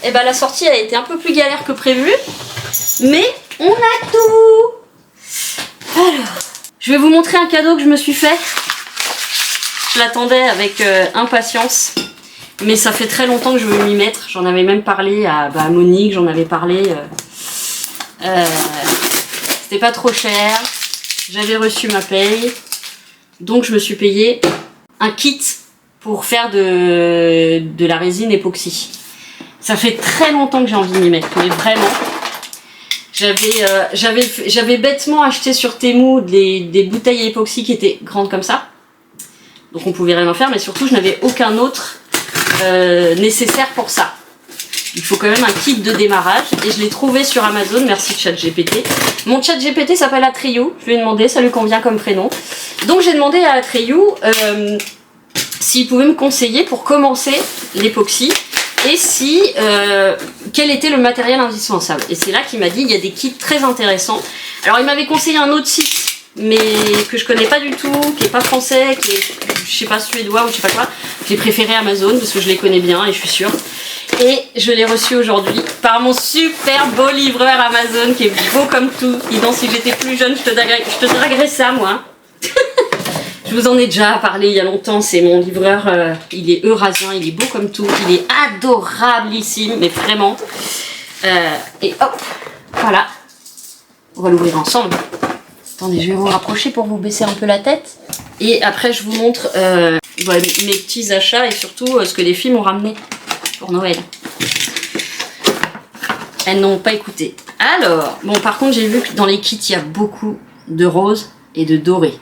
et ben la sortie a été un peu plus galère que prévu. Mais on a tout. Alors, je vais vous montrer un cadeau que je me suis fait. Je l'attendais avec impatience. Mais ça fait très longtemps que je veux m'y mettre. J'en avais même parlé à Monique, j'en avais parlé. C'était pas trop cher. J'avais reçu ma paye. Donc je me suis payé un kit pour faire de la résine époxy. Ça fait très longtemps que j'ai envie de m'y mettre, mais vraiment. J'avais bêtement acheté sur Temu des bouteilles à époxy qui étaient grandes comme ça. Donc on pouvait rien en faire, mais surtout je n'avais aucun autre nécessaire pour ça. Il faut quand même un kit de démarrage et je l'ai trouvé sur Amazon, merci ChatGPT. Mon ChatGPT s'appelle Atreyu, je lui ai demandé, ça lui convient comme prénom. Donc j'ai demandé à Atreyu s'il pouvait me conseiller pour commencer l'époxy et si quel était le matériel indispensable. Et c'est là qu'il m'a dit il y a des kits très intéressants. Alors il m'avait conseillé un autre site mais que je connais pas du tout, qui est pas français, qui est je sais pas suédois ou je sais pas quoi. J'ai préféré Amazon parce que je les connais bien et je suis sûre. Et je l'ai reçu aujourd'hui par mon super beau livreur Amazon qui est beau comme tout. Dis donc, si j'étais plus jeune, je te draguerais ça, moi. Je vous en ai déjà parlé il y a longtemps. C'est mon livreur, il est eurasien, il est beau comme tout. Il est adorablissime, mais vraiment. Et hop, voilà. On va l'ouvrir ensemble. Attendez, je vais vous rapprocher pour vous baisser un peu la tête. Et après, je vous montre mes petits achats et surtout ce que les filles m'ont ramené pour Noël. Elles n'ont pas écouté. Alors, bon, par contre, j'ai vu que dans les kits, il y a beaucoup de roses et de dorés.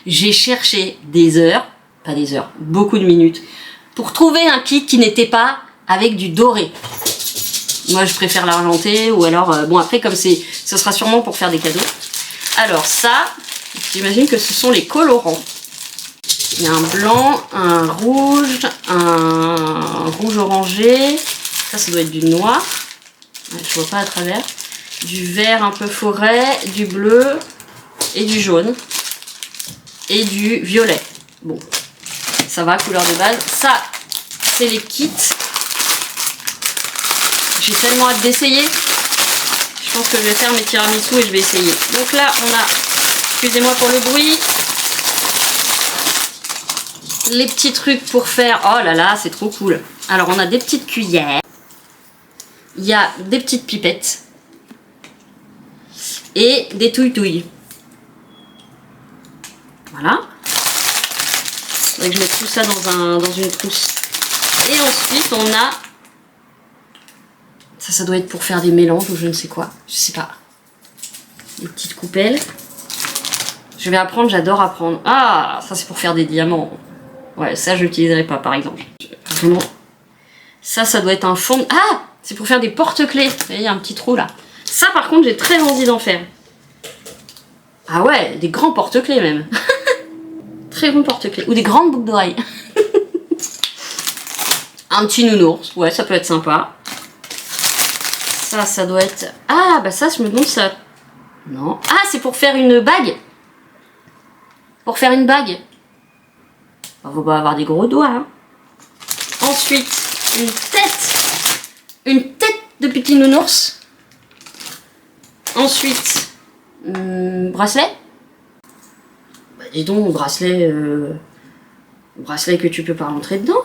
J'ai cherché des heures, pas des heures, beaucoup de minutes, pour trouver un kit qui n'était pas avec du doré. Moi, je préfère l'argenté ou alors, bon, après, comme ce sera sûrement pour faire des cadeaux. Alors ça, j'imagine que ce sont les colorants. Il y a un blanc, un rouge orangé. Ça doit être du noir. Ouais, je vois pas à travers. Du vert un peu forêt, du bleu et du jaune. Et du violet. Bon, ça va, couleur de base. Ça, c'est les kits. J'ai tellement hâte d'essayer. Je pense que je vais faire mes tiramisu et je vais essayer. Donc là, on a, excusez-moi pour le bruit, les petits trucs pour faire. Oh là là, c'est trop cool. Alors, on a des petites cuillères. Il y a des petites pipettes. Et des touilles-touilles. Voilà. Il faudrait que je mette tout ça dans une trousse. Et ensuite, on a... Ça doit être pour faire des mélanges ou je ne sais quoi. Je sais pas. Des petites coupelles. Je vais apprendre, j'adore apprendre. Ah, ça c'est pour faire des diamants. Ouais, ça je l'utiliserai pas par exemple. Vraiment. Ça doit être un fond. Ah, c'est pour faire des porte-clés. Vous voyez, il y a un petit trou là. Ça par contre, j'ai très envie d'en faire. Ah ouais, des grands porte-clés même. Très grands porte-clés. Ou des grandes boucles d'oreilles. Un petit nounours. Ouais, ça peut être sympa. Ça doit être... Ah, bah ça, je me demande ça... Non. Ah, c'est pour faire une bague. Pour faire une bague. On va pas avoir des gros doigts. Hein. Ensuite, une tête. Une tête de petit nounours. Ensuite, bracelet. Bah, dis donc, bracelet... bracelet que tu peux pas rentrer dedans.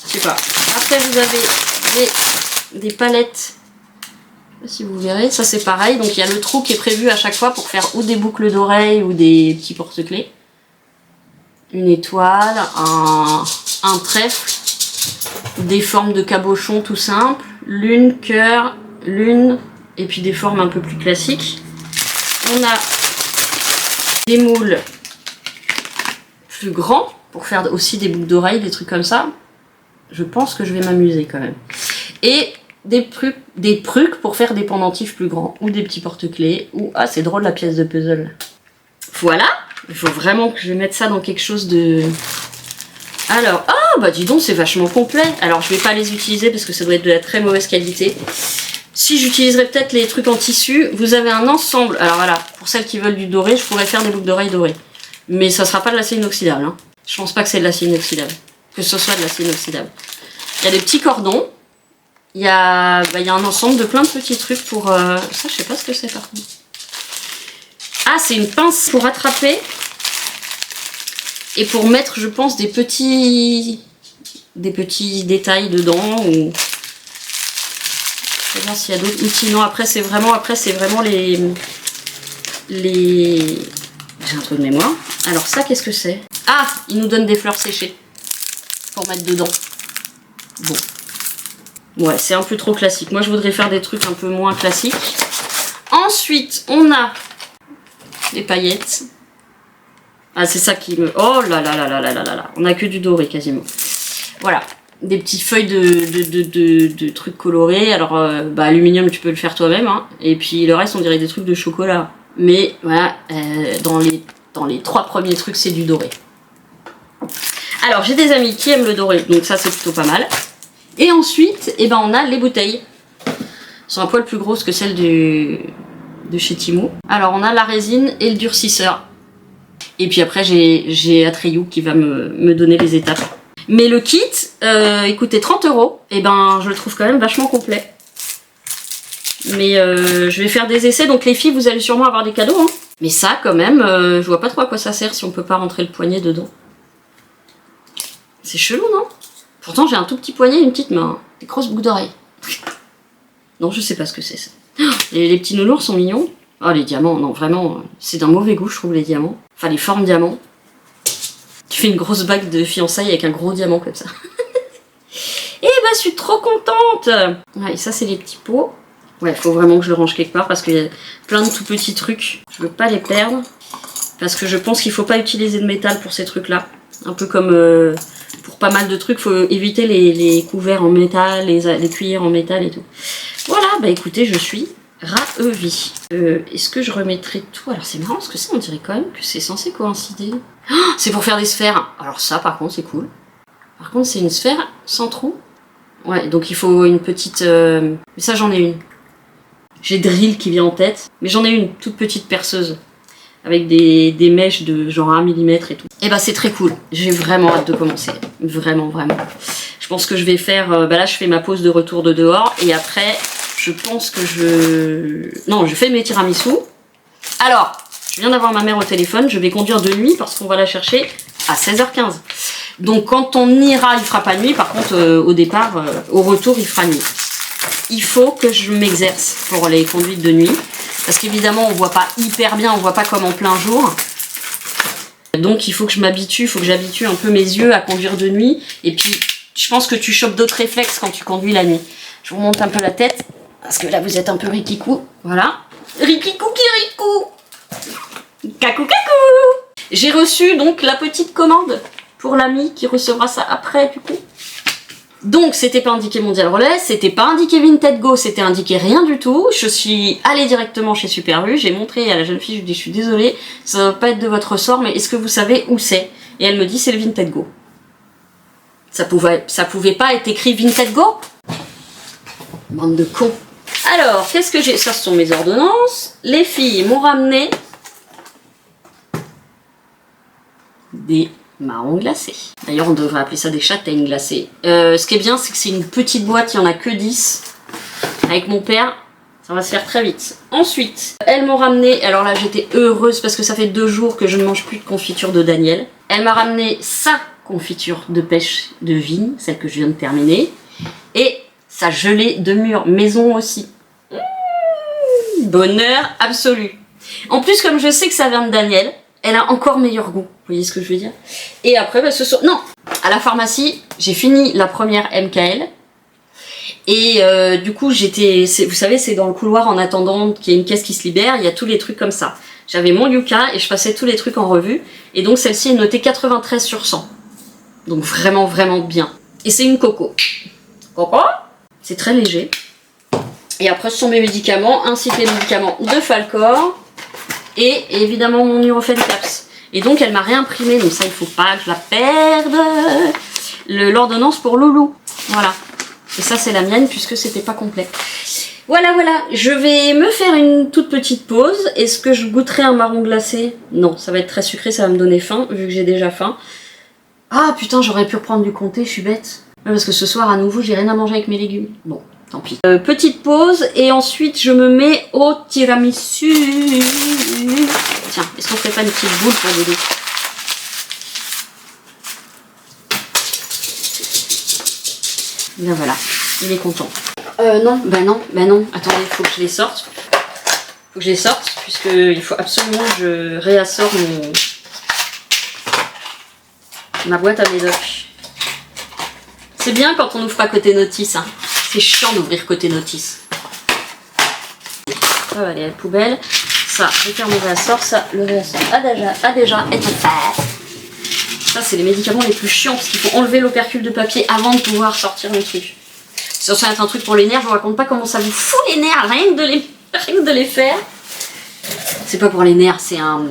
Je sais pas. Après, vous avez des palettes... Si vous verrez, ça c'est pareil, donc il y a le trou qui est prévu à chaque fois pour faire ou des boucles d'oreilles ou des petits porte-clés. Une étoile, un trèfle, des formes de cabochon tout simple, lune, cœur, lune, et puis des formes un peu plus classiques. On a des moules plus grands pour faire aussi des boucles d'oreilles, des trucs comme ça. Je pense que je vais m'amuser quand même. Et des prucs pour faire des pendentifs plus grands ou des petits porte-clés ou ah c'est drôle la pièce de puzzle. Voilà, il faut vraiment que je mette ça dans quelque chose de... Alors, ah bah dis donc c'est vachement complet. Alors je vais pas les utiliser parce que ça doit être de la très mauvaise qualité. Si j'utiliserais peut-être les trucs en tissu, vous avez un ensemble. Alors voilà, pour celles qui veulent du doré, je pourrais faire des boucles d'oreilles dorées. Mais ça sera pas de l'acier inoxydable. Hein. Je pense pas que c'est de l'acier inoxydable. Que ce soit de l'acier inoxydable. Il y a des petits cordons. il y a un ensemble de plein de petits trucs pour... Ça, je sais pas ce que c'est par contre. Ah, c'est une pince pour attraper et pour mettre, je pense, des petits détails dedans. Ou... Je vais voir s'il y a d'autres outils. Non, après, c'est vraiment les... J'ai un trou de mémoire. Alors ça, qu'est-ce que c'est? Ah, il nous donne des fleurs séchées pour mettre dedans. Bon. Ouais, c'est un peu trop classique. Moi, je voudrais faire des trucs un peu moins classiques. Ensuite, on a les paillettes. Ah, c'est ça qui me... Oh là là là là là là là là. On a que du doré, quasiment. Voilà. Des petites feuilles de trucs colorés. Alors, aluminium, tu peux le faire toi-même. Hein. Et puis, le reste, on dirait des trucs de chocolat. Mais, voilà, dans les 3 premiers trucs, c'est du doré. Alors, j'ai des amis qui aiment le doré. Donc ça, c'est plutôt pas mal. Et ensuite, eh ben, on a les bouteilles. Elles sont un poil plus grosses que celles de chez Timo. Alors, on a la résine et le durcisseur. Et puis après, j'ai Atreyu qui va me donner les étapes. Mais le kit, il coûtait 30 €. Et ben, je le trouve quand même vachement complet. Mais je vais faire des essais. Donc les filles, vous allez sûrement avoir des cadeaux. Hein. Mais ça, quand même, je vois pas trop à quoi ça sert si on peut pas rentrer le poignet dedans. C'est chelou, non? Pourtant, j'ai un tout petit poignet et une petite main. Des grosses boucles d'oreilles. Non, je sais pas ce que c'est ça. Les petits nounours sont mignons. Oh, les diamants, non, vraiment, c'est d'un mauvais goût, je trouve, les diamants. Enfin, les formes diamants. Tu fais une grosse bague de fiançailles avec un gros diamant comme ça. Et bah, je suis trop contente. Ouais, et ça, c'est les petits pots. Ouais, il faut vraiment que je le range quelque part parce qu'il y a plein de tout petits trucs. Je veux pas les perdre. Parce que je pense qu'il faut pas utiliser de métal pour ces trucs-là. Un peu comme... pour pas mal de trucs, faut éviter les couverts en métal, les cuillères en métal et tout. Voilà, bah écoutez, je suis ravie. Est-ce que je remettrai tout? Alors c'est marrant parce que ça, on dirait quand même que c'est censé coïncider. Oh, c'est pour faire des sphères. Alors ça, par contre, c'est cool. Par contre, c'est une sphère sans trou. Ouais, donc il faut une petite... Mais ça, j'en ai une. J'ai Drill qui vient en tête. Mais j'en ai une toute petite perceuse. Avec des mèches de genre 1 mm et tout. Et bah c'est très cool. J'ai vraiment hâte de commencer. Vraiment, vraiment. Je pense que je vais faire... là, je fais ma pause de retour de dehors. Et après, je pense que je fais mes tiramisu. Alors, je viens d'avoir ma mère au téléphone. Je vais conduire de nuit parce qu'on va la chercher à 16h15. Donc quand on ira, il fera pas nuit. Par contre, au départ, au retour, il fera nuit. Il faut que je m'exerce pour les conduites de nuit. Parce qu'évidemment, on voit pas hyper bien, on voit pas comme en plein jour. Donc il faut que je m'habitue, il faut que j'habitue un peu mes yeux à conduire de nuit. Et puis, je pense que tu chopes d'autres réflexes quand tu conduis la nuit. Je vous remonte un peu la tête, parce que là, vous êtes un peu rikikou. Voilà. Rikikou kirikou. Kakou kakou. J'ai reçu donc la petite commande pour l'ami qui recevra ça après, du coup. Donc, c'était pas indiqué Mondial Relais, c'était pas indiqué Vinted Go, c'était indiqué rien du tout. Je suis allée directement chez Super U, j'ai montré à la jeune fille, je lui ai dit, je suis désolée, ça va pas être de votre sort, mais est-ce que vous savez où c'est? Et elle me dit, c'est le Vinted Go. Ça pouvait pas être écrit Vinted Go? Bande de cons. Alors, qu'est-ce que j'ai? Ça, ce sont mes ordonnances. Les filles m'ont ramené des marrons glacés. D'ailleurs, on devrait appeler ça des châtaignes glacées. Ce qui est bien, c'est que c'est une petite boîte, il n'y en a que 10. Avec mon père, ça va se faire très vite. Ensuite, elles m'ont ramené, alors là j'étais heureuse parce que ça fait 2 jours que je ne mange plus de confiture de Daniel. Elle m'a ramené sa confiture de pêche de vigne, celle que je viens de terminer. Et sa gelée de mûre maison aussi. Bonheur absolu. En plus, comme je sais que ça vient de Daniel, elle a encore meilleur goût. Vous voyez ce que je veux dire? Et après, bah, ce soir... Non, à la pharmacie, j'ai fini la première MKL. Et du coup, j'étais... Vous savez, c'est dans le couloir en attendant qu'il y ait une caisse qui se libère. Il y a tous les trucs comme ça. J'avais mon Yuka et je passais tous les trucs en revue. Et donc, celle-ci est notée 93 sur 100. Donc, vraiment, vraiment bien. Et c'est une coco. Coco? C'est très léger. Et après, ce sont mes médicaments, ainsi que les médicaments de Falcor. Et évidemment, mon Nurofen Caps. Et donc, elle m'a réimprimé, donc ça, il faut pas que je la perde. L'ordonnance pour Loulou. Voilà. Et ça, c'est la mienne, puisque c'était pas complet. Voilà, voilà. Je vais me faire une toute petite pause. Est-ce que je goûterai un marron glacé? Non, ça va être très sucré, ça va me donner faim, vu que j'ai déjà faim. Ah, putain, j'aurais pu reprendre du comté, je suis bête. Ouais, parce que ce soir, à nouveau, j'ai rien à manger avec mes légumes. Bon, tant pis. Petite pause et ensuite je me mets au tiramisu. Tiens, est-ce qu'on ferait pas une petite boule pour Dodo? Ben voilà, il est content. Non, attendez, il faut que je les sorte. Faut que je les sorte, puisqu'il faut absolument que je réassort ma boîte à médoc. C'est bien quand on n'ouvre pas côté notice, hein. C'est chiant d'ouvrir côté notice. Ça va aller à la poubelle. Ça, je vais faire mon réassort. Ça, le réassort a déjà été fait. Ça, c'est les médicaments les plus chiants, parce qu'il faut enlever l'opercule de papier avant de pouvoir sortir le truc. Ça va être un truc pour les nerfs, je vous raconte pas comment ça vous fout les nerfs, rien que de les faire. C'est pas pour les nerfs, c'est un...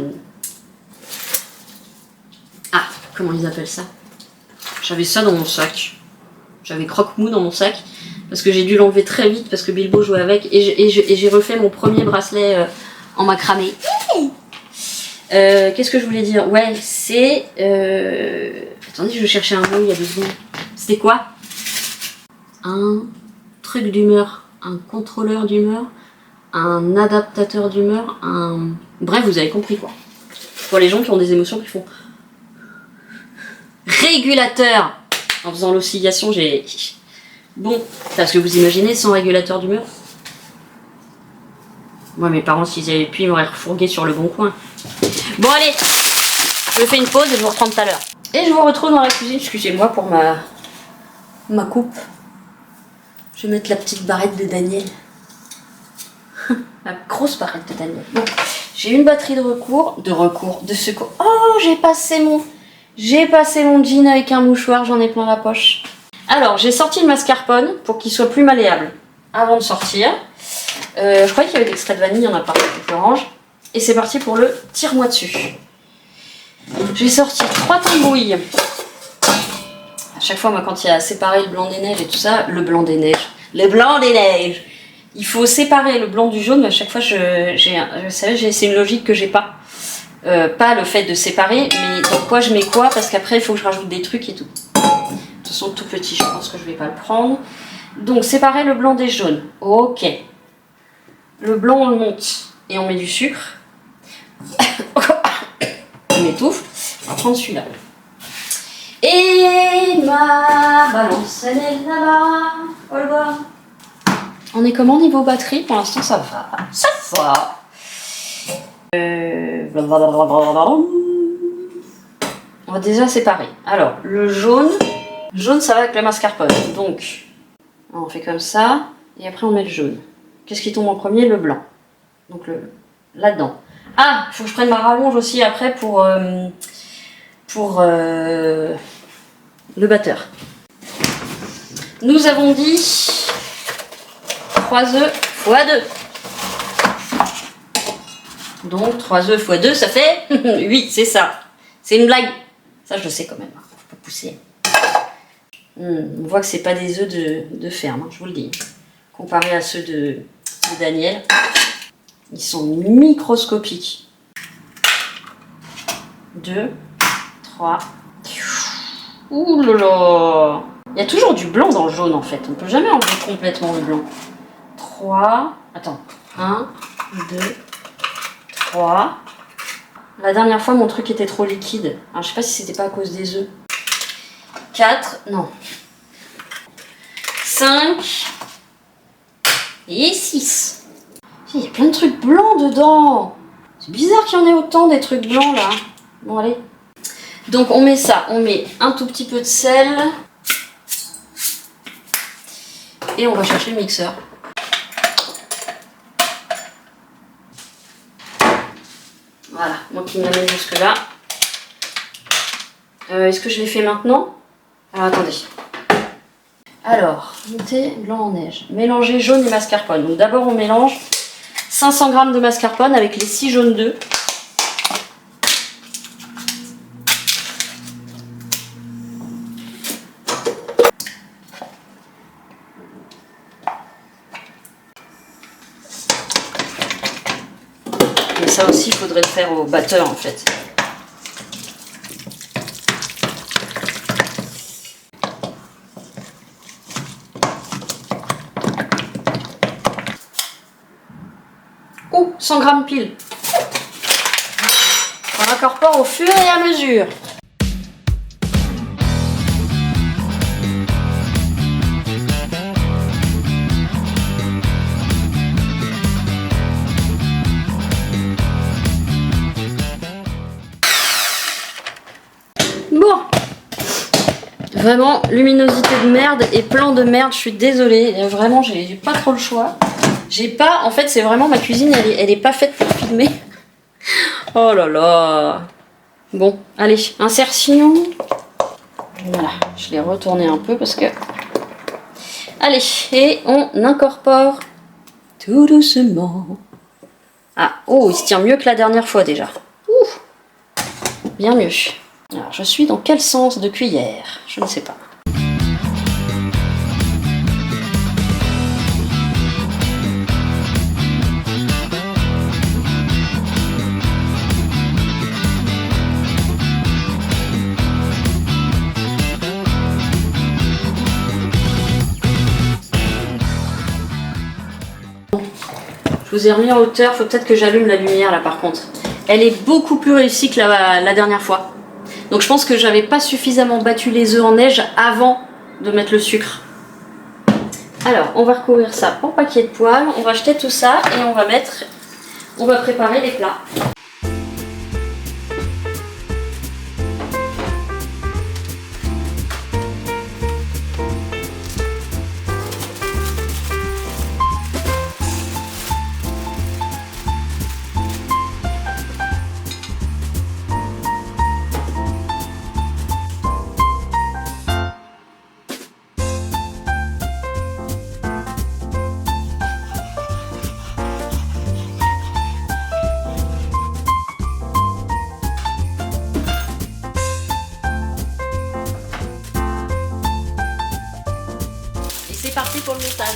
Ah, comment ils appellent ça? J'avais ça dans mon sac. J'avais croque-mou dans mon sac, parce que j'ai dû l'enlever très vite, parce que Bilbo jouait avec, et j'ai refait mon premier bracelet en macramé. Qu'est-ce que je voulais dire? Ouais, c'est... Attendez, je cherchais un mot il y a 2 secondes. C'était quoi? Un truc d'humeur, un contrôleur d'humeur, un adaptateur d'humeur, un... Bref, vous avez compris quoi. Pour les gens qui ont des émotions qui font... Régulateur. En faisant l'oscillation, j'ai... Bon, parce que vous imaginez sans régulateur d'humeur? Moi, mes parents, s'ils avaient pu, ils m'auraient refourgué sur le bon coin. Bon, allez, je fais une pause et je vous reprends tout à l'heure. Et je vous retrouve dans la cuisine, excusez-moi pour ma coupe. Je vais mettre la petite barrette de Daniel. La grosse barrette de Daniel. Bon, j'ai une batterie de secours. Oh, j'ai passé mon jean avec un mouchoir, j'en ai plein la poche. Alors, j'ai sorti le mascarpone pour qu'il soit plus malléable avant de sortir. Je croyais qu'il y avait de l'extrait de vanille, il n'y en a pas. Donc je range. Et c'est parti pour le tire-moi dessus. J'ai sorti 3 tambouilles. À chaque fois, moi, quand il y a séparé le blanc des neiges et tout ça, le blanc des neiges, il faut séparer le blanc du jaune, mais à chaque fois, c'est une logique que j'ai pas. Pas le fait de séparer, mais dans quoi je mets quoi, parce qu'après, il faut que je rajoute des trucs et tout. De toute façon, tout petit, je pense que je vais pas le prendre. Donc, séparer le blanc des jaunes. Ok. Le blanc, on le monte et on met du sucre. On m'étouffe. On va prendre celui-là. Et ma balance, elle est là-bas. On va le voir. On est comment niveau batterie? Pour l'instant, ça va. Ça va. On va déjà séparer. Alors, le jaune, ça va avec le mascarpone. Donc, on fait comme ça. Et après, on met le jaune. Qu'est-ce qui tombe en premier? Le blanc. Donc, là-dedans. Ah, il faut que je prenne ma rallonge aussi après pour le batteur. Nous avons dit 3 œufs x 2. Donc 3 œufs x 2, ça fait 8, c'est ça. C'est une blague. Ça, je le sais quand même. Faut pas pousser. On voit que c'est pas des œufs de ferme, hein, je vous le dis. Comparé à ceux de Daniel, ils sont microscopiques. 2, 3. Ouh là là! Il y a toujours du blanc dans le jaune en fait. On peut jamais enlever complètement le blanc. 3. Attends. 1, 2, 3. La dernière fois, mon truc était trop liquide. Alors, je sais pas si c'était pas à cause des œufs. 4. Non. 5. Et 6. Il y a plein de trucs blancs dedans. C'est bizarre qu'il y en ait autant des trucs blancs là. Bon, allez. Donc, on met ça. On met un tout petit peu de sel. Et on va chercher le mixeur. Voilà, moi qui m'amène jusque là. Est-ce que je l'ai fait maintenant? Alors attendez. Alors, montée blanc en neige. Mélanger jaune et mascarpone. Donc d'abord on mélange 500 g de mascarpone avec les 6 jaunes d'œufs. Ça aussi, il faudrait le faire au batteur en fait. 100 grammes pile. On incorpore au fur et à mesure. Bon, vraiment luminosité de merde et plan de merde, je suis désolée, vraiment j'ai pas trop le choix. J'ai pas, en fait c'est vraiment ma cuisine, elle est pas faite pour filmer. Oh là là. Bon, allez, insertion. Voilà, je l'ai retourné un peu parce que... Allez, et on incorpore tout doucement. Ah, oh, il se tient mieux que la dernière fois déjà. Ouh, bien mieux. Alors, je suis dans quel sens de cuillère? Je ne sais pas. Je vous ai remis en hauteur, faut peut-être que j'allume la lumière là par contre. Elle est beaucoup plus réussie que la dernière fois. Donc je pense que j'avais pas suffisamment battu les œufs en neige avant de mettre le sucre. Alors on va recouvrir ça au paquet de poêle, on va jeter tout ça et on va préparer les plats. C'est parti pour le montage.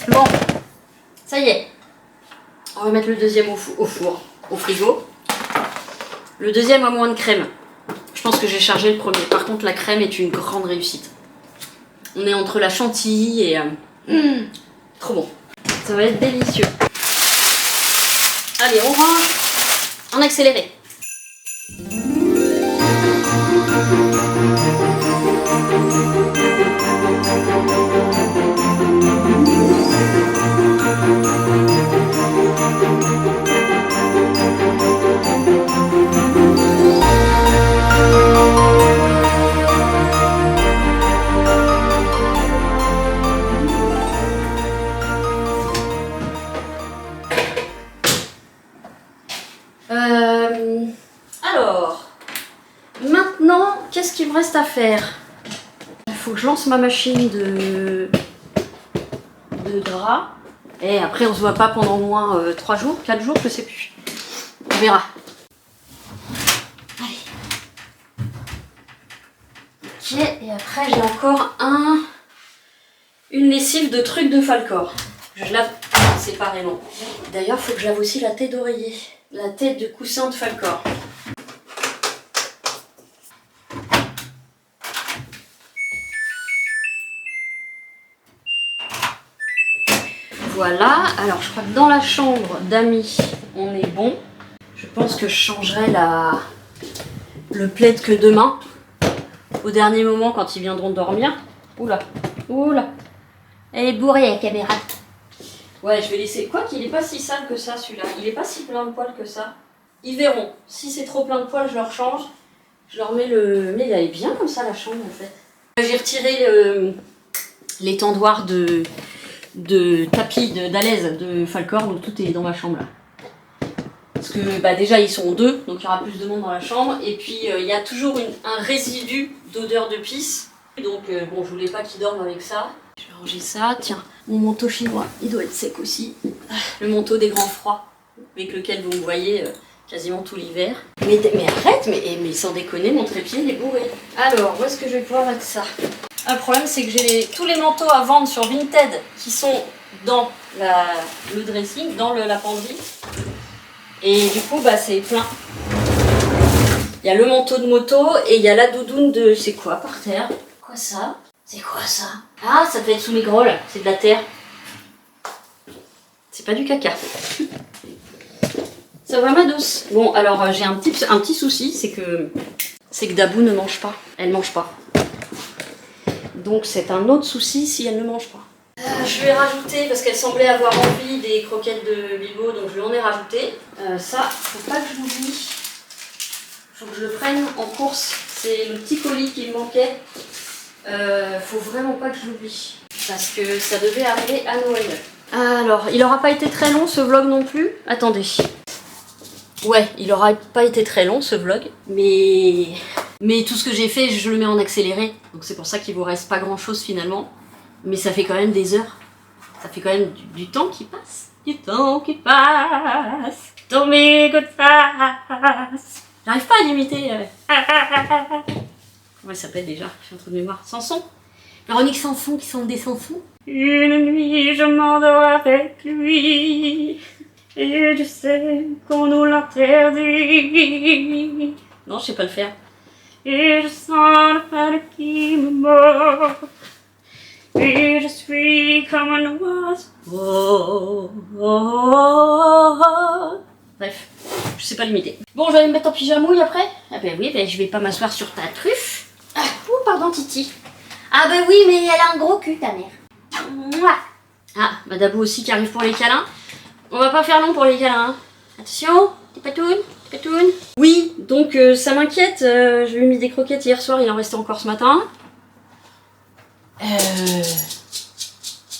Bon, ça y est. On va mettre le deuxième au four, au frigo. Le deuxième a moins de crème. Je pense que j'ai chargé le premier. Par contre, la crème est une grande réussite. On est entre la chantilly et... trop bon. Ça va être délicieux. Allez, on range en accéléré. Alors, maintenant, qu'est-ce qu'il me reste à faire? Il faut que je lance ma machine de gras. Et après, on se voit pas pendant au moins 3 jours, 4 jours, je sais plus. On verra. Allez. Ok, et après, j'ai encore une lessive de trucs de Falcor. Je lave séparément. D'ailleurs, il faut que je lave aussi la tête d'oreiller. La tête de coussin de Falcor. Voilà, alors je crois que dans la chambre d'amis, on est bon. Je pense que je changerai le plaid que demain, au dernier moment quand ils viendront dormir. Oula, oula, elle est bourrée la caméra. Ouais, je vais laisser. Quoi qu'il est pas si sale que ça, celui-là. Il est pas si plein de poils que ça. Ils verront. Si c'est trop plein de poils, je leur change. Je leur mets le... Mais elle est bien comme ça, la chambre, en fait. J'ai retiré les tendoirs de tapis d'Alaise de Falcor, donc tout est dans ma chambre, là. Parce que bah, déjà, ils sont 2, donc il y aura plus de monde dans la chambre. Et puis, il y a toujours un résidu d'odeur de pisse. Donc, bon, je voulais pas qu'ils dorment avec ça. Je vais ranger ça. Tiens, mon manteau chinois, il doit être sec aussi. Le manteau des grands froids. avec lequel vous me voyez quasiment tout l'hiver. Mais arrête, mais sans déconner, mon trépied il est bourré. Alors, où est-ce que je vais pouvoir mettre ça? Le problème c'est que j'ai tous les manteaux à vendre sur Vinted qui sont dans le dressing, dans la penderie. Et du coup, bah c'est plein. Il y a le manteau de moto et il y a la doudoune de... C'est quoi par terre? Quoi ça? C'est quoi ça? Ah, ça peut être sous mes grolles, c'est de la terre. C'est pas du caca. Ça va ma douce. Bon, alors j'ai un petit souci, c'est que Dabou ne mange pas. Elle mange pas. Donc c'est un autre souci si elle ne mange pas. Je lui ai rajouté, parce qu'elle semblait avoir envie des croquettes de Bilbo, donc je lui en ai rajouté. Ça, faut pas que je l'oublie. Faut que je le prenne en course. C'est le petit colis qui me manquait. Faut vraiment pas que je l'oublie. Parce que ça devait arriver à Noël. Alors, il aura pas été très long ce vlog non plus. Attendez. Ouais, il aura pas été très long ce vlog. Mais tout ce que j'ai fait, je le mets en accéléré. Donc c'est pour ça qu'il vous reste pas grand chose finalement. Mais ça fait quand même des heures. Ça fait quand même du temps qui passe. Du temps qui passe. Dans mes good face. J'arrive pas à l'imiter. Comment elle s'appelle déjà? Je suis en train de mémoire. Sanson. Véronique Sanson qui sont des Sansons. Une nuit, je m'endors avec lui. Et je sais qu'on nous l'interdit. Non, je sais pas le faire. Et je sens le feu qui me mord. Et je suis comme un oiseau. Oh, oh, oh. Bref, je sais pas l'imiter. Bon, je vais aller me mettre en pyjamouille après. Ah ben oui, ben je vais pas m'asseoir sur ta truffe. Ah, oh, pardon Titi. Ah ben oui, mais elle a un gros cul ta mère. Mouah. Ah, bah Dabou aussi qui arrive pour les câlins. On va pas faire long pour les câlins. Hein. Attention, t'es patounes, t'es patounes. Oui, donc ça m'inquiète. Je lui ai mis des croquettes hier soir, il en restait encore ce matin.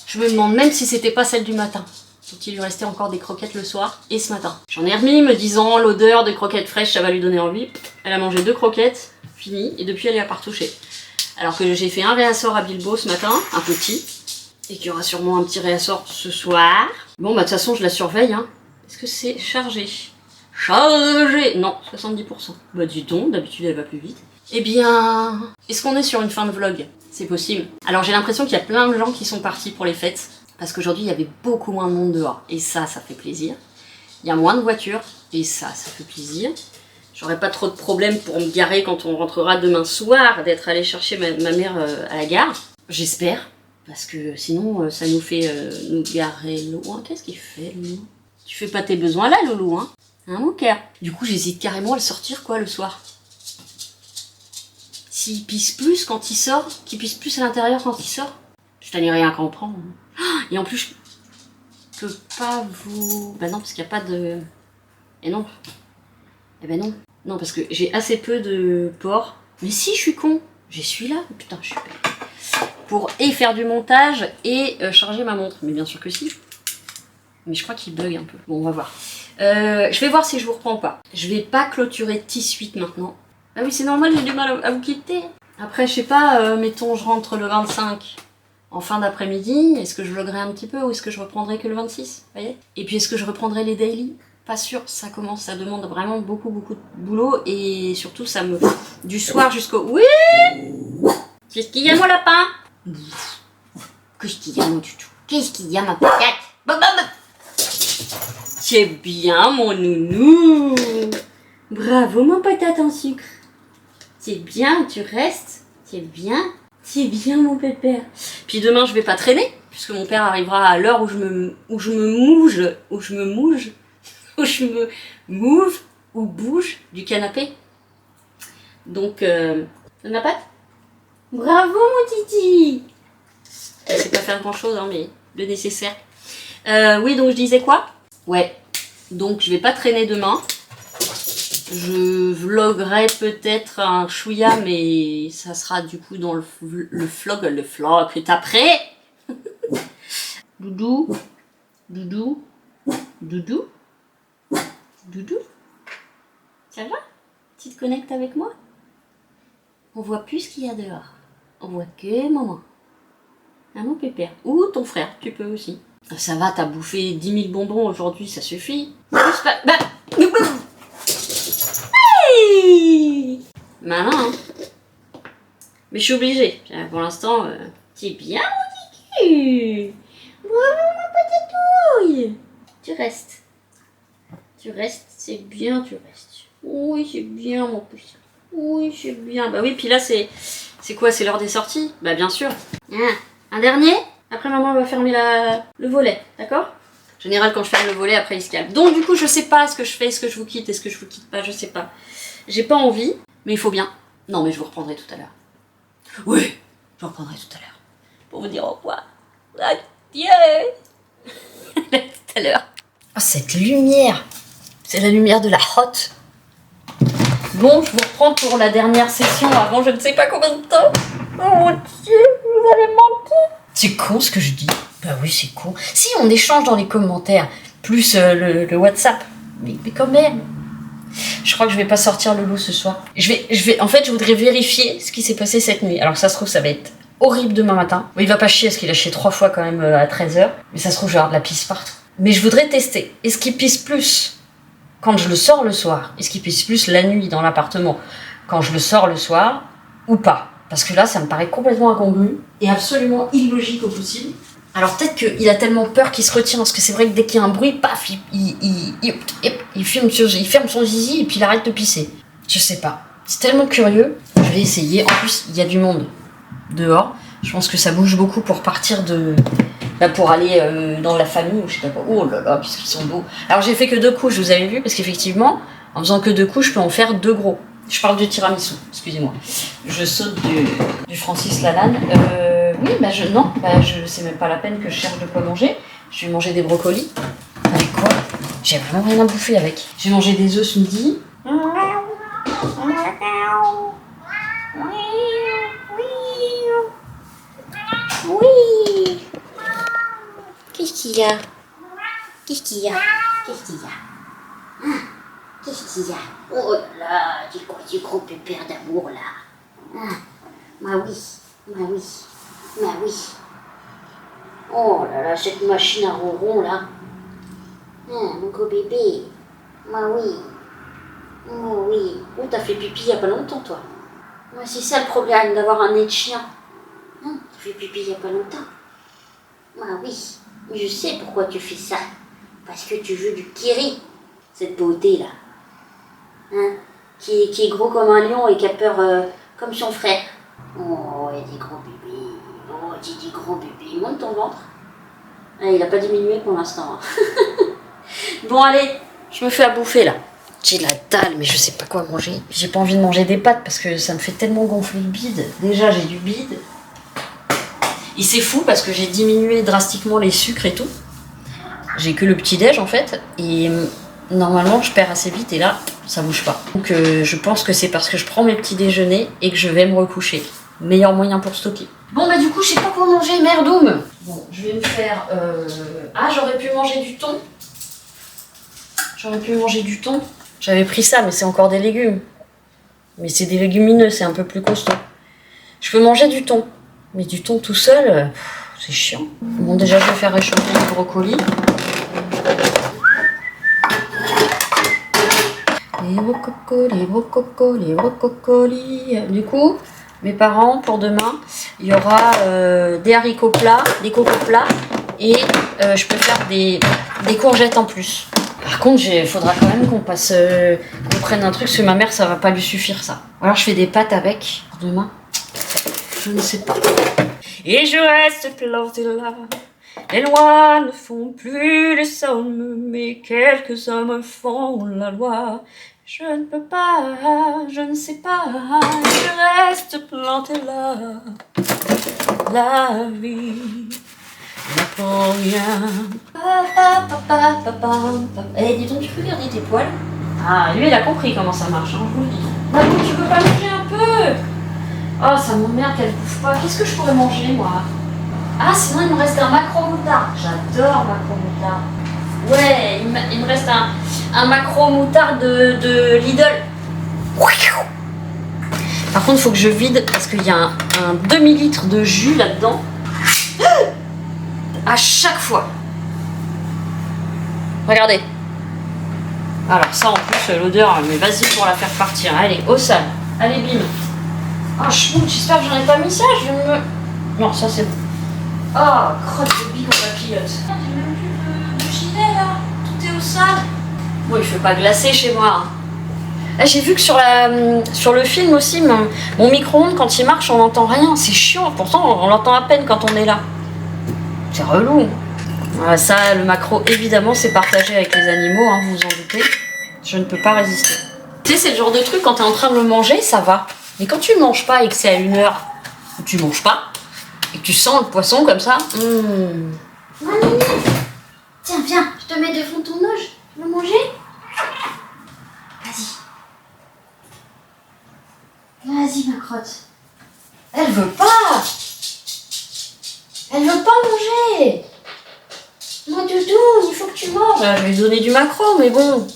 Je me demande même si c'était pas celle du matin. Donc il lui restait encore des croquettes le soir et ce matin. J'en ai remis me disant l'odeur de croquettes fraîches ça va lui donner envie. Elle a mangé 2 croquettes, fini, et depuis elle y a pas retouché. Alors que j'ai fait un réassort à Bilbo ce matin, un petit, et qu'il y aura sûrement un petit réassort ce soir. Bon bah de toute façon je la surveille hein. Est-ce que c'est chargé? Chargé! Non, 70%. Bah dis donc, d'habitude elle va plus vite. Eh bien, est-ce qu'on est sur une fin de vlog? C'est possible. Alors j'ai l'impression qu'il y a plein de gens qui sont partis pour les fêtes. Parce qu'aujourd'hui il y avait beaucoup moins de monde dehors. Et ça fait plaisir. Il y a moins de voitures. Et ça fait plaisir. J'aurai pas trop de problèmes pour me garer quand on rentrera demain soir. D'être allé chercher ma mère à la gare. J'espère. Parce que sinon ça nous fait nous garer loin. Qu'est-ce qu'il fait lui? Tu fais pas tes besoins là Loulou hein? Hein mon cœur? Du coup j'hésite carrément à le sortir quoi le soir. S'il pisse plus quand il sort, qu'il pisse plus à l'intérieur quand il sort, je t'en ai rien à comprendre. Et en plus, je peux pas vous... Bah non, parce qu'il n'y a pas de... Et non. Eh ben non. Non, parce que j'ai assez peu de porc. Mais si, je suis con. J'ai celui-là. Putain, je suis bête. Pour et faire du montage et charger ma montre. Mais bien sûr que si. Mais je crois qu'il bug un peu. Bon, on va voir. Je vais voir si je vous reprends ou pas. Je vais pas clôturer T8 maintenant. Ah oui, c'est normal, j'ai du mal à vous quitter. Après, je sais pas, mettons, je rentre le 25 en fin d'après-midi. Est-ce que je vloguerai un petit peu ou est-ce que je reprendrai que le 26? Vous voyez? Et puis, est-ce que je reprendrai les daily? Pas sûr, ça demande vraiment beaucoup de boulot. Et surtout, ça me... Du soir jusqu'au... Oui! Qu'est-ce qu'il y a, mon lapin? Qu'est-ce qu'il y a, mon tutou? Qu'est-ce qu'il y a, ma patate? C'est bien, mon nounou! Bravo, mon patate en sucre! C'est bien, tu restes. C'est bien. C'est bien, mon pépère. Puis demain, je vais pas traîner, puisque mon père arrivera à l'heure où je me bouge du canapé. Donc, ça n'a pas. Bravo, mon titi. Je sais pas faire grand-chose, hein, mais le nécessaire. Oui, donc je disais quoi? Ouais. Donc, je vais pas traîner demain. Je vloguerai peut-être un chouïa, mais ça sera du coup dans le vlog après. Doudou, doudou, doudou, doudou. Ça va? Tu te connectes avec moi? On voit plus ce qu'il y a dehors. On voit que maman. Ah mon pépère. Ou ton frère, tu peux aussi. Ça va, t'as bouffé 10 000 bonbons aujourd'hui, ça suffit. Hey, malin, hein. Mais je suis obligée. Pour l'instant, t'es bien mon cul. Bravo ma patatouille. Tu restes. Tu restes, c'est bien, tu restes. Oui, c'est bien mon petit. Oui, c'est bien. Bah oui, puis là, c'est quoi? C'est l'heure des sorties? Bah bien sûr. Un dernier? Après, maman va fermer le volet, d'accord? En général, quand je ferme le volet, après, il se calme. Donc, du coup, je sais pas ce que je fais, est-ce que je vous quitte, est-ce que je vous quitte pas, je sais pas. J'ai pas envie, mais il faut bien. Non, mais je vous reprendrai tout à l'heure. Oui, je vous reprendrai tout à l'heure. Pour vous dire au revoir. Adieu. À tout à l'heure. Oh, cette lumière. C'est la lumière de la hotte. Bon, je vous reprends pour la dernière session avant je ne sais pas combien de temps. Oh mon Dieu, vous allez mentir. C'est con ce que je dis. Bah oui, c'est con. Si, on échange dans les commentaires, plus le WhatsApp. Mais quand même. Je crois que je vais pas sortir le loup ce soir. En fait, je voudrais vérifier ce qui s'est passé cette nuit. Alors ça se trouve, ça va être horrible demain matin. Bon, il va pas chier parce qu'il a chié 3 fois quand même à 13h. Mais ça se trouve, je vais avoir de la pisse partout. Mais je voudrais tester. Est-ce qu'il pisse plus quand je le sors le soir? Est-ce qu'il pisse plus la nuit dans l'appartement quand je le sors le soir ou pas? Parce que là, ça me paraît complètement incongru et absolument illogique au possible. Alors peut-être qu'il a tellement peur qu'il se retient, parce que c'est vrai que dès qu'il y a un bruit, paf, il ferme son zizi et puis il arrête de pisser. Je sais pas. C'est tellement curieux. Je vais essayer. En plus, il y a du monde dehors. Je pense que ça bouge beaucoup pour partir pour aller dans la famille ou je sais pas quoi. Oh là là, puisqu'ils sont beaux. Alors j'ai fait que 2 couches, vous avez vu, parce qu'effectivement, en faisant que 2 couches, je peux en faire 2 gros. Je parle du tiramisu, excusez-moi. Je saute du Francis Lalanne. Oui, c'est même pas la peine que je cherche de quoi manger. Je vais manger des brocolis. Avec quoi? J'ai vraiment rien à bouffer avec. J'ai mangé des œufs ce midi. Oui. Qu'est-ce qu'il y a? Qu'est-ce qu'il y a? Qu'est-ce qu'il y a? Qu'est-ce qu'il y a? Oh là là, du gros pépère d'amour là. Bah oui. Oh là là, cette machine à ronron là. Mon gros bébé. Bah oui. Oh, t'as fait pipi il y a pas longtemps toi. Ouais, c'est ça le problème d'avoir un nez de chien. T'as fait pipi il y a pas longtemps. Bah oui, je sais pourquoi tu fais ça. Parce que tu veux du kiri, cette beauté là. Qui est gros comme un lion et qui a peur comme son frère. Oh, il y a des gros bébés. Oh, des gros bébés. Monte ton ventre. Ah, il a pas diminué pour l'instant. Bon, allez, je me fais à bouffer là. J'ai la dalle, mais je sais pas quoi manger. J'ai pas envie de manger des pâtes parce que ça me fait tellement gonfler le bide. Déjà, j'ai du bide. Et c'est fou parce que j'ai diminué drastiquement les sucres et tout. J'ai que le petit-déj en fait. Et normalement, je perds assez vite et là, ça bouge pas. Donc, je pense que c'est parce que je prends mes petits déjeuners et que je vais me recoucher. Meilleur moyen pour stocker. Bon, bah, du coup, je sais pas quoi manger, merdoum. Bon, je vais me faire. J'aurais pu manger du thon. J'avais pris ça, mais c'est encore des légumes. Mais c'est des légumineux, c'est un peu plus costaud. Je peux manger du thon. Mais du thon tout seul, c'est chiant. Bon, déjà, je vais faire réchauffer les brocolis. Les brocolis. Du coup, mes parents, pour demain, il y aura des haricots plats, des cocos plats. Et je peux faire des courgettes en plus. Par contre, il faudra quand même qu'on prenne un truc, parce que ma mère, ça va pas lui suffire, ça. Alors, je fais des pâtes avec, pour demain. Je ne sais pas. Et je reste plantée là. Les lois ne font plus les hommes, mais quelques hommes font la loi. Je ne peux pas, je ne sais pas, je reste plantée là. La vie n'a pas rien. Eh, dis donc, tu peux garder tes poils? Ah, lui, il a compris comment ça marche, hein, je vous le dis. Bah, tu peux pas manger un peu? Oh, ça m'emmerde qu'elle bouffe pas. Qu'est-ce que je pourrais manger, moi? Ah, sinon, il me reste un macro moutard. J'adore macro moutard. Ouais, il me reste un macro moutard de Lidl. Par contre, il faut que je vide parce qu'il y a un demi-litre de jus là-dedans. À chaque fois. Regardez. Alors ça en plus l'odeur, mais vas-y pour la faire partir. Allez, au sale. Allez bim. Ah chmout, j'espère que j'en ai pas mis ça, je vais me... Non, ça c'est bon. Ah, crotte de bille en papillote. J'ai même plus de gilet là. Tout est au sale. Bon, il fait pas glacer chez moi. Hein. Ah, j'ai vu que sur le film aussi, mon micro-ondes, quand il marche, on n'entend rien. C'est chiant, pourtant on l'entend à peine quand on est là. C'est relou. Voilà, ça, le macro, évidemment, c'est partagé avec les animaux, hein, vous vous en doutez. Je ne peux pas résister. Tu sais, c'est le genre de truc, quand tu es en train de le manger, ça va. Mais quand tu ne manges pas et que c'est à 1 heure où tu manges pas, et que tu sens le poisson comme ça... Tiens, viens, je te mets devant ton âge. Tu veux manger? Vas-y. Vas-y, ma crotte. Elle veut pas. Elle veut pas manger. Mon doudou, il faut que tu manges. Je vais lui donner du macro, mais bon.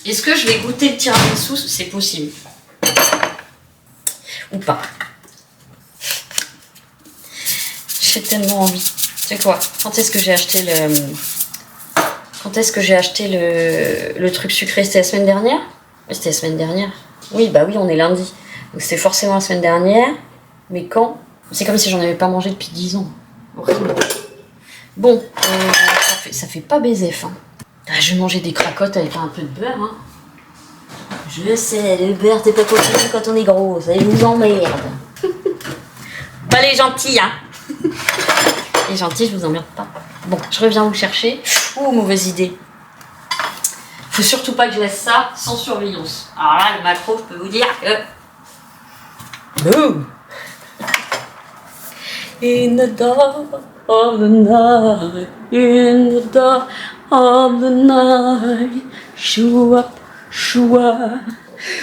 Est-ce que je vais goûter le tiramisu? C'est possible. Ou pas. J'ai tellement envie. C'est quoi? Quand est-ce que j'ai acheté le truc sucré? C'était la semaine dernière? Oui, c'était la semaine dernière. Oui, bah oui, on est lundi. Donc c'était forcément la semaine dernière. Mais quand? C'est comme si j'en avais pas mangé depuis 10 ans. Horrible. Bon, ça fait pas baiser faim. Ah, je vais manger des cracottes avec un peu de beurre. Hein. Je sais, le beurre, t'es pas possible quand on est gros. Ça vous emmerde. Pas les gentils, hein. Les gentils, je vous emmerde pas. Bon, je reviens vous chercher. Ouh, mauvaise idée. Faut surtout pas que je laisse ça sans surveillance. Alors là, le macro, je peux vous dire que... Boum. In the dark of the night, in the dark of the night, shua, shua,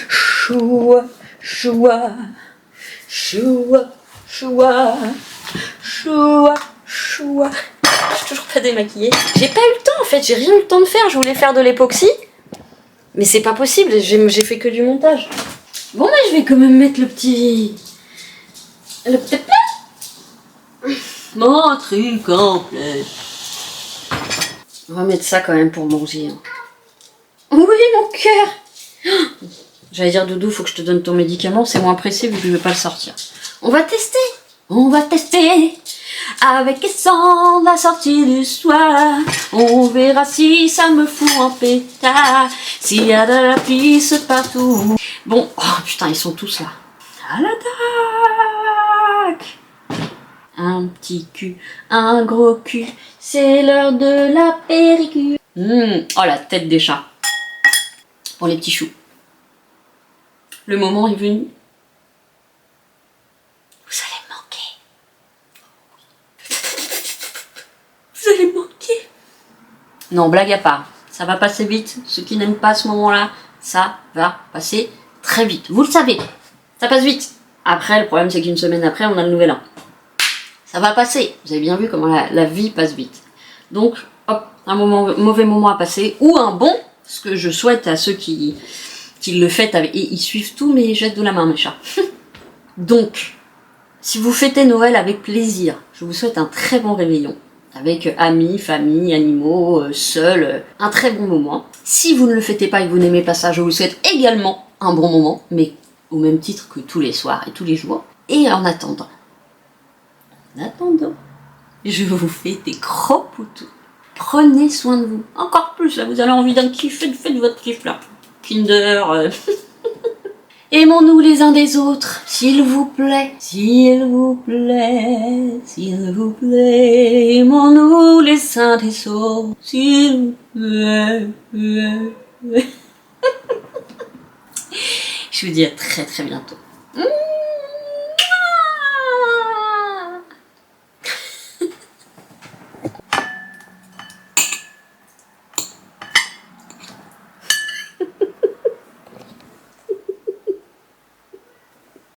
shua, shua, shua, shua, shua, shua. Je suis toujours pas démaquillée. J'ai pas eu le temps en fait, j'ai rien eu le temps de faire. Je voulais faire de l'époxy, mais c'est pas possible, j'ai fait que du montage. Bon, mais je vais quand même mettre le petit plat. Mon truc complet. On va mettre ça quand même pour manger. Hein. Oui, mon cœur. J'allais dire, Doudou, faut que je te donne ton médicament. C'est moins pressé vu que je vais pas le sortir. On va tester. On va tester. Avec et sans la sortie du soir. On verra si ça me fout en pétard. S'il y a de la pisse partout. Bon, oh putain, ils sont tous là. À l'attaque. Un petit cul, un gros cul, c'est l'heure de la péricure. Oh, la tête des chats. Pour les petits choux. Le moment est venu. Vous allez me manquer. Vous allez me manquer. Non, blague à part. Ça va passer vite. Ceux qui n'aiment pas ce moment-là, ça va passer très vite. Vous le savez. Ça passe vite. Après, le problème, c'est qu'une semaine après, on a le nouvel an. Ça va passer. Vous avez bien vu comment la vie passe vite. Donc, hop, un mauvais moment à passer. Ou un bon, ce que je souhaite à ceux qui le fêtent et ils suivent tous mes gestes de la main, mes chats. Donc, si vous fêtez Noël avec plaisir, je vous souhaite un très bon réveillon. Avec amis, famille, animaux, seuls. Un très bon moment. Si vous ne le fêtez pas et que vous n'aimez pas ça, je vous souhaite également un bon moment. Mais au même titre que tous les soirs et tous les jours. Et en attendant, je vous fais des gros poutous. Prenez soin de vous. Encore plus, là, vous avez envie d'un kiff, faites votre kiff, là. Kinder. Aimons-nous les uns des autres, s'il vous plaît. S'il vous plaît, s'il vous plaît. Aimons-nous les uns des autres, s'il vous plaît. Je vous dis à très très bientôt.